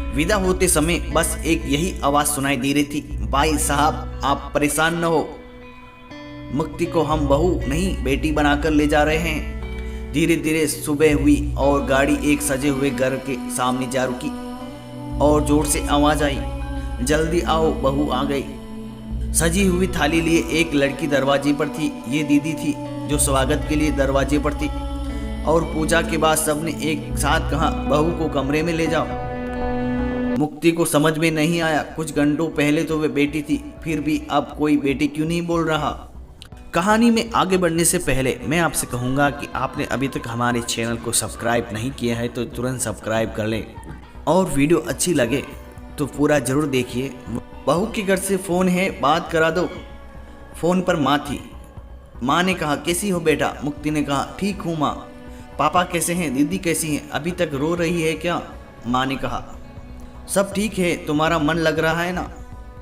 विदा होते समय बस एक यही आवाज सुनाई दे रही थी, भाई साहब आप परेशान न हो, मुक्ति को हम बहू नहीं बेटी बनाकर ले जा रहे हैं। धीरे धीरे सुबह हुई और गाड़ी एक सजे हुए घर के सामने जा रुकी और जोर से आवाज आई, जल्दी आओ बहू आ गई। सजी हुई थाली लिए एक लड़की दरवाजे पर थी। ये दीदी थी जो स्वागत के लिए दरवाजे पर थी और पूजा के बाद सबने एक साथ कहा, बहू को कमरे में ले जाओ। मुक्ति को समझ में नहीं आया, कुछ घंटों पहले तो वे बेटी थी, फिर भी अब कोई बेटी क्यों नहीं बोल रहा। कहानी में आगे बढ़ने से पहले मैं आपसे कहूँगा कि आपने अभी तक हमारे चैनल को सब्सक्राइब नहीं किया है तो तुरंत सब्सक्राइब कर लें और वीडियो अच्छी लगे तो पूरा ज़रूर देखिए। बहू के घर से फ़ोन है, बात करा दो। फ़ोन पर माँ थी। माँ ने कहा, कैसी हो बेटा? मुक्ति ने कहा, ठीक हूँ माँ। पापा कैसे हैं? दीदी कैसी हैं? अभी तक रो रही है क्या? माँ ने कहा, सब ठीक है, तुम्हारा मन लग रहा है ना?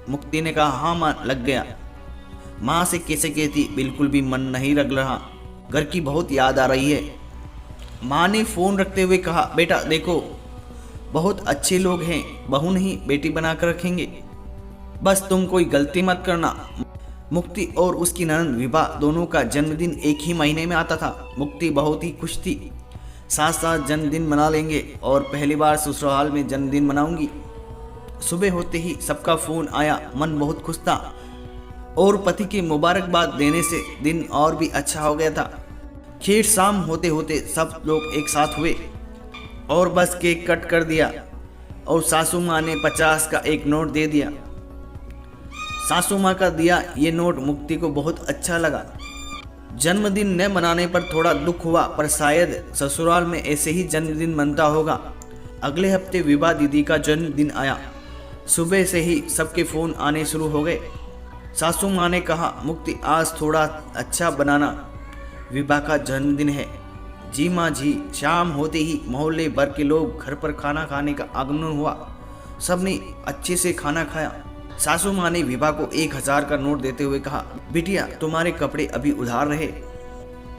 मुक्ति ने कहा, हाँ माँ लग गया। माँ से कैसे कहती, बिल्कुल भी मन नहीं लग रहा, घर की बहुत याद आ रही है। माँ ने फ़ोन रखते हुए कहा, बेटा देखो बहुत अच्छे लोग हैं, बहू नहीं बेटी बना कर रखेंगे, बस तुम कोई गलती मत करना। मुक्ति और उसकी ननद विभा दोनों का जन्मदिन एक ही महीने में आता था। मुक्ति बहुत ही खुश थी, साथ साथ जन्मदिन मना लेंगे और पहली बार ससुराल में जन्मदिन मनाऊंगी। सुबह होते ही सबका फ़ोन आया, मन बहुत खुश था और पति की मुबारकबाद देने से दिन और भी अच्छा हो गया था। खैर शाम होते होते सब लोग एक साथ हुए और बस केक कट कर दिया और सासू माँ ने 50 का एक नोट दे दिया। सासू माँ का दिया ये नोट मुक्ति को बहुत अच्छा लगा। जन्मदिन न मनाने पर थोड़ा दुख हुआ, पर शायद ससुराल में ऐसे ही जन्मदिन मनता होगा। अगले हफ्ते विभा दीदी का जन्मदिन आया। सुबह से ही सबके फ़ोन आने शुरू हो गए। सासू माँ ने कहा, मुक्ति आज थोड़ा अच्छा बनाना, विभा का जन्मदिन है। जी माँ जी। शाम होते ही मोहल्ले भर के लोग घर पर खाना खाने का आगमन हुआ। सबने अच्छे से खाना खाया। सासू माँ ने विभा को 1000 का नोट देते हुए कहा, बिटिया तुम्हारे कपड़े अभी उधार रहे।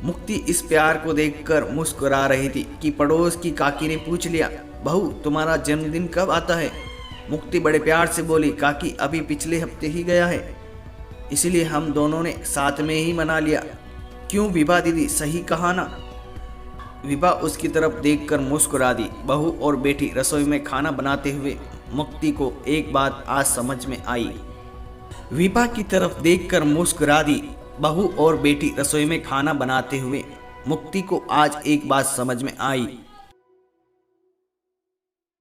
मुक्ति इस प्यार को देखकर मुस्कुरा रही थी कि पड़ोस की काकी ने पूछ लिया, बहू तुम्हारा जन्मदिन कब आता है? मुक्ति बड़े प्यार से बोली, काकी अभी पिछले हफ्ते ही गया है, इसलिए हम दोनों ने साथ में ही मना लिया। क्यों विभा दीदी, सही कहा ना? विभा उसकी तरफ देखकर मुस्कुरा दी। बहू और बेटी रसोई में खाना बनाते हुए मुक्ति को एक बात आज समझ में आई। विभा की तरफ देखकर मुस्कुरा दी। बहू और बेटी रसोई में खाना बनाते हुए मुक्ति को आज एक बात समझ में आई।